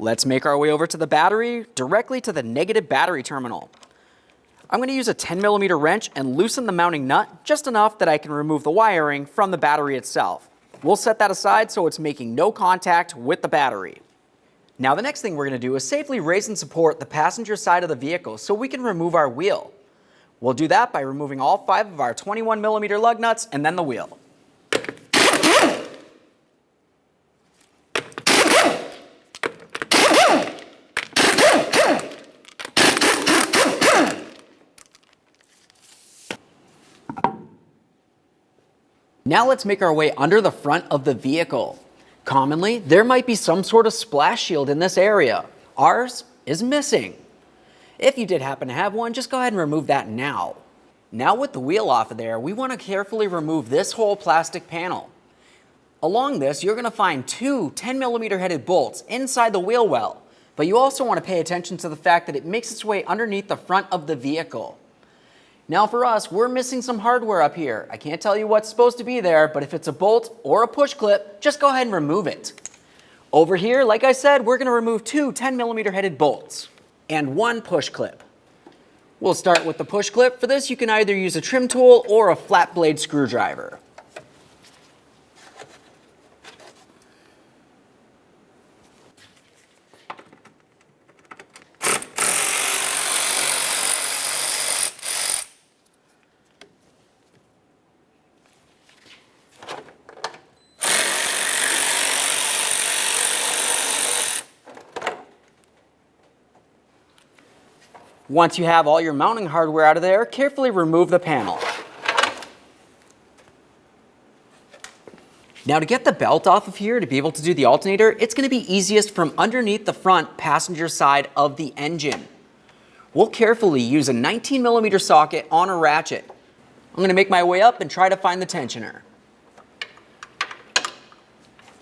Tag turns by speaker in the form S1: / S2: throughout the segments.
S1: Let's make our way over to the battery, directly to the negative battery terminal. I'm going to use a 10mm wrench and loosen the mounting nut just enough that I can remove the wiring from the battery itself. We'll set that aside so it's making no contact with the battery. Now the next thing we're going to do is safely raise and support the passenger side of the vehicle so we can remove our wheel. We'll do that by removing all 5 of our 21mm lug nuts and then the wheel. Now let's make our way under the front of the vehicle. Commonly, there might be some sort of splash shield in this area. Ours is missing. If you did happen to have one, just go ahead and remove that now. Now with the wheel off of there, we want to carefully remove this whole plastic panel. Along this, you're going to find 2 10mm headed bolts inside the wheel well, but you also want to pay attention to the fact that it makes its way underneath the front of the vehicle. Now for us, we're missing some hardware up here. I can't tell you what's supposed to be there, but if it's a bolt or a push clip, just go ahead and remove it. Over here, like I said, we're going to remove 2 10mm headed bolts and 1 push clip. We'll start with the push clip. For this, you can either use a trim tool or a flat blade screwdriver. Once you have all your mounting hardware out of there, carefully remove the panel. Now to get the belt off of here to be able to do the alternator, it's going to be easiest from underneath the front passenger side of the engine. We'll carefully use a 19mm socket on a ratchet. I'm going to make my way up and try to find the tensioner.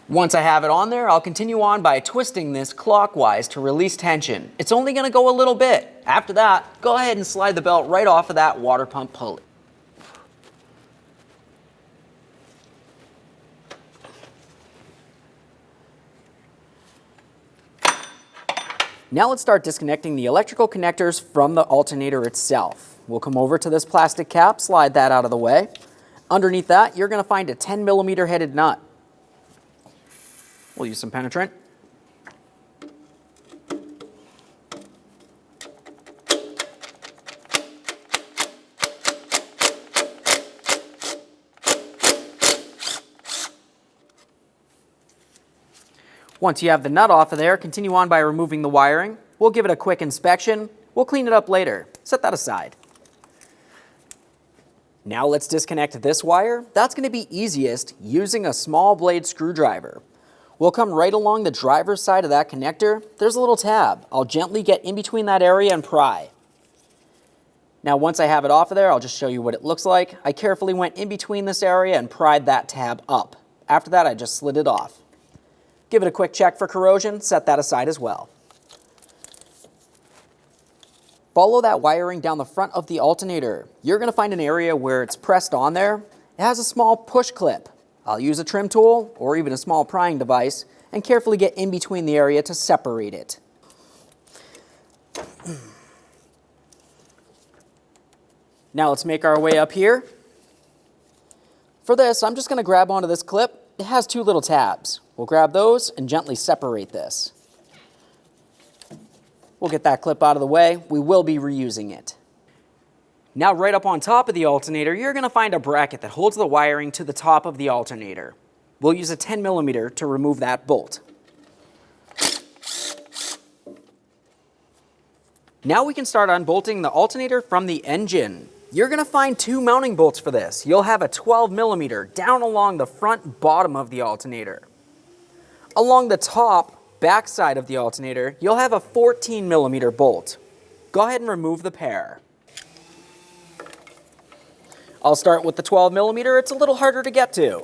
S1: Once I have it on there, I'll continue on by twisting this clockwise to release tension. It's only going to go a little bit. After that, go ahead and slide the belt right off of that water pump pulley. Now let's start disconnecting the electrical connectors from the alternator itself. We'll come over to this plastic cap, slide that out of the way. Underneath that, you're going to find a 10mm headed nut. We'll use some penetrant. Once you have the nut off of there, continue on by removing the wiring. We'll give it a quick inspection. We'll clean it up later. Set that aside. Now let's disconnect this wire. That's going to be easiest using a small blade screwdriver. We'll come right along the driver's side of that connector. There's a little tab. I'll gently get in between that area and pry. Now once I have it off of there, I'll just show you what it looks like. I carefully went in between this area and pried that tab up. After that, I just slid it off. Give it a quick check for corrosion, set that aside as well. Follow that wiring down the front of the alternator. You're going to find an area where it's pressed on there. It has a small push clip. I'll use a trim tool or even a small prying device and carefully get in between the area to separate it. Now let's make our way up here. For this, I'm just going to grab onto this clip. It has 2 little tabs. We'll grab those and gently separate this. We'll get that clip out of the way. We will be reusing it. Now right up on top of the alternator, you're going to find a bracket that holds the wiring to the top of the alternator. We'll use a 10mm to remove that bolt. Now we can start unbolting the alternator from the engine. You're going to find 2 mounting bolts for this. You'll have a 12mm down along the front bottom of the alternator. Along the top back side of the alternator, you'll have a 14mm bolt. Go ahead and remove the pair. I'll start with the 12mm. It's a little harder to get to.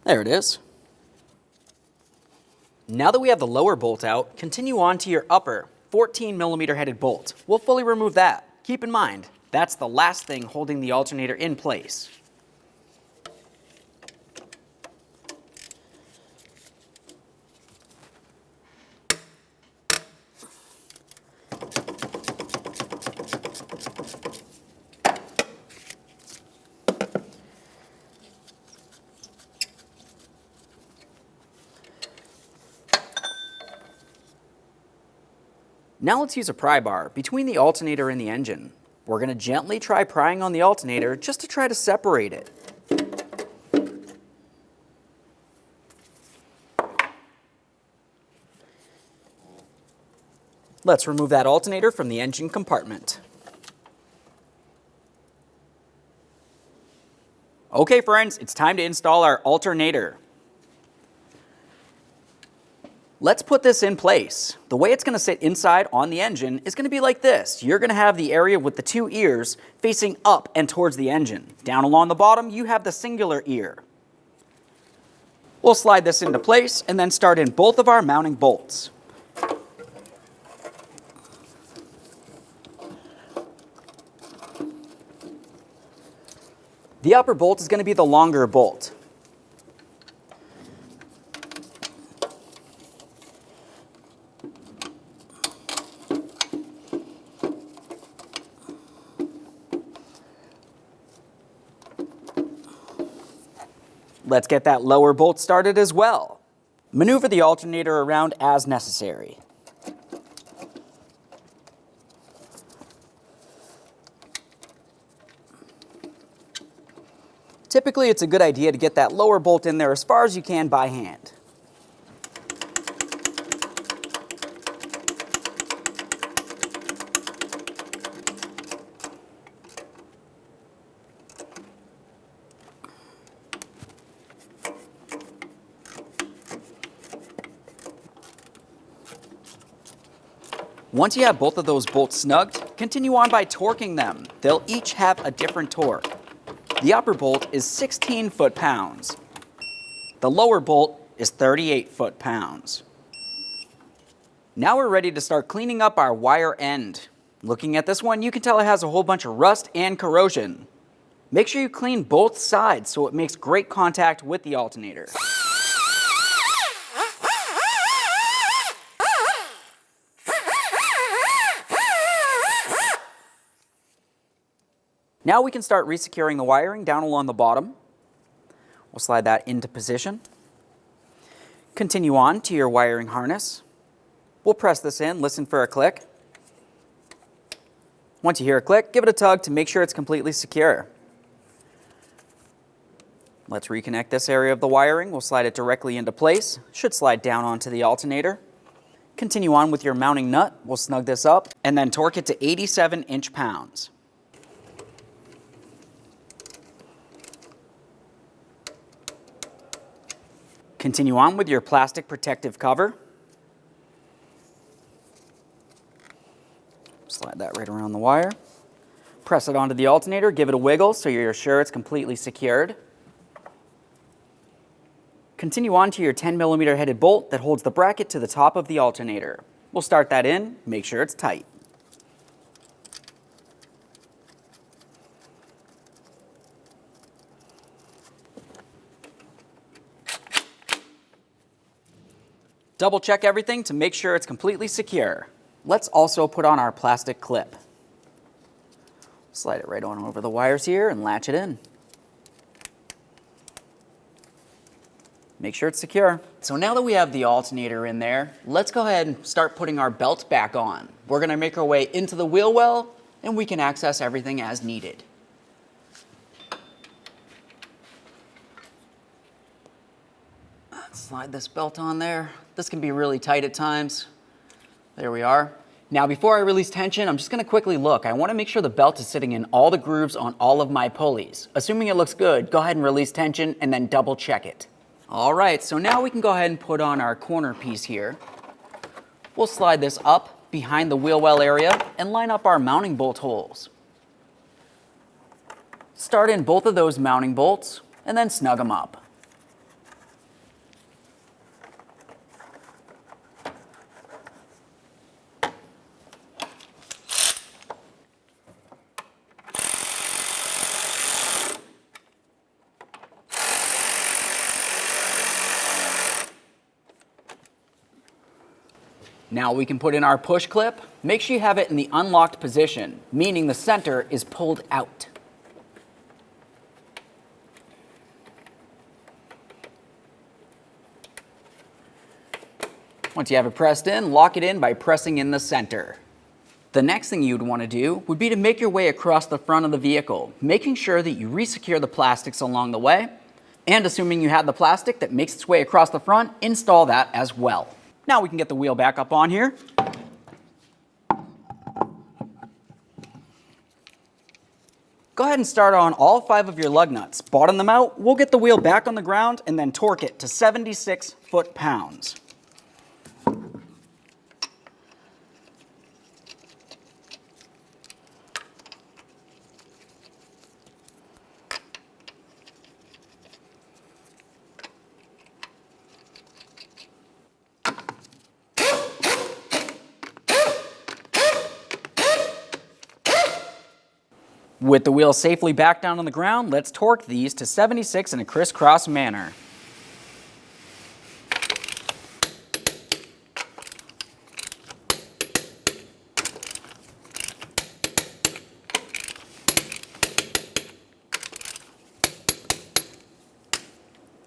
S1: There it is. Now that we have the lower bolt out, continue on to your upper 14mm headed bolt. We'll fully remove that. Keep in mind, that's the last thing holding the alternator in place. Now let's use a pry bar between the alternator and the engine. We're going to gently try prying on the alternator just to try to separate it. Let's remove that alternator from the engine compartment. Okay friends, it's time to install our alternator. Let's put this in place. The way it's going to sit inside on the engine is going to be like this. You're going to have the area with the two ears facing up and towards the engine. Down along the bottom, you have the singular ear. We'll slide this into place and then start in both of our mounting bolts. The upper bolt is going to be the longer bolt. Let's get that lower bolt started as well. Maneuver the alternator around as necessary. Typically, it's a good idea to get that lower bolt in there as far as you can by hand. Once you have both of those bolts snugged, continue on by torquing them. They'll each have a different torque. The upper bolt is 16 foot-pounds. The lower bolt is 38 foot-pounds. Now we're ready to start cleaning up our wire end. Looking at this one, you can tell it has a whole bunch of rust and corrosion. Make sure you clean both sides so it makes great contact with the alternator. Now we can start resecuring the wiring down along the bottom. We'll slide that into position. Continue on to your wiring harness. We'll press this in, listen for a click. Once you hear a click, give it a tug to make sure it's completely secure. Let's reconnect this area of the wiring. We'll slide it directly into place. Should slide down onto the alternator. Continue on with your mounting nut. We'll snug this up and then torque it to 87 inch-pounds. Continue on with your plastic protective cover. Slide that right around the wire. Press it onto the alternator, give it a wiggle so you're sure it's completely secured. Continue on to your 10mm headed bolt that holds the bracket to the top of the alternator. We'll start that in, make sure it's tight. Double check everything to make sure it's completely secure. Let's also put on our plastic clip. Slide it right on over the wires here and latch it in. Make sure it's secure. So now that we have the alternator in there, let's go ahead and start putting our belt back on. We're going to make our way into the wheel well and we can access everything as needed. Let's slide this belt on there. This can be really tight at times. There we are. Now before I release tension, I'm just going to quickly look. I want to make sure the belt is sitting in all the grooves on all of my pulleys. Assuming it looks good, go ahead and release tension and then double check it. All right, so now we can go ahead and put on our corner piece here. We'll slide this up behind the wheel well area and line up our mounting bolt holes. Start in both of those mounting bolts and then snug them up. Now we can put in our push clip. Make sure you have it in the unlocked position, meaning the center is pulled out. Once you have it pressed in, lock it in by pressing in the center. The next thing you'd want to do would be to make your way across the front of the vehicle, making sure that you resecure the plastics along the way, and assuming you have the plastic that makes its way across the front, install that as well. Now we can get the wheel back up on here. Go ahead and start on all 5 of your lug nuts. Bottom them out, we'll get the wheel back on the ground and then torque it to 76 foot-pounds. With the wheel safely back down on the ground, let's torque these to 76 in a crisscross manner.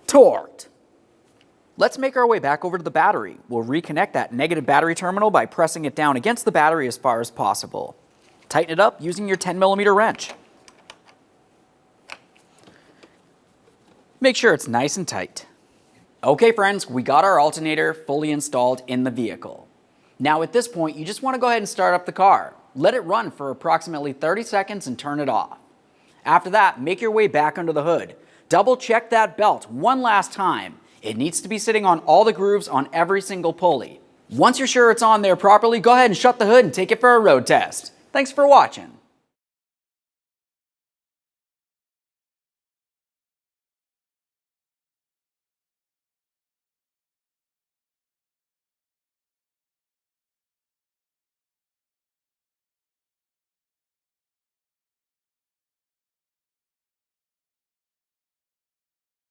S1: Torqued. Let's make our way back over to the battery. We'll reconnect that negative battery terminal by pressing it down against the battery as far as possible. Tighten it up using your 10mm wrench. Make sure it's nice and tight. Okay friends, we got our alternator fully installed in the vehicle. Now at this point, you just want to go ahead and start up the car. Let it run for approximately 30 seconds and turn it off. After that, make your way back under the hood. Double check that belt one last time. It needs to be sitting on all the grooves on every single pulley. Once you're sure it's on there properly, go ahead and shut the hood and take it for a road test. Thanks for watching.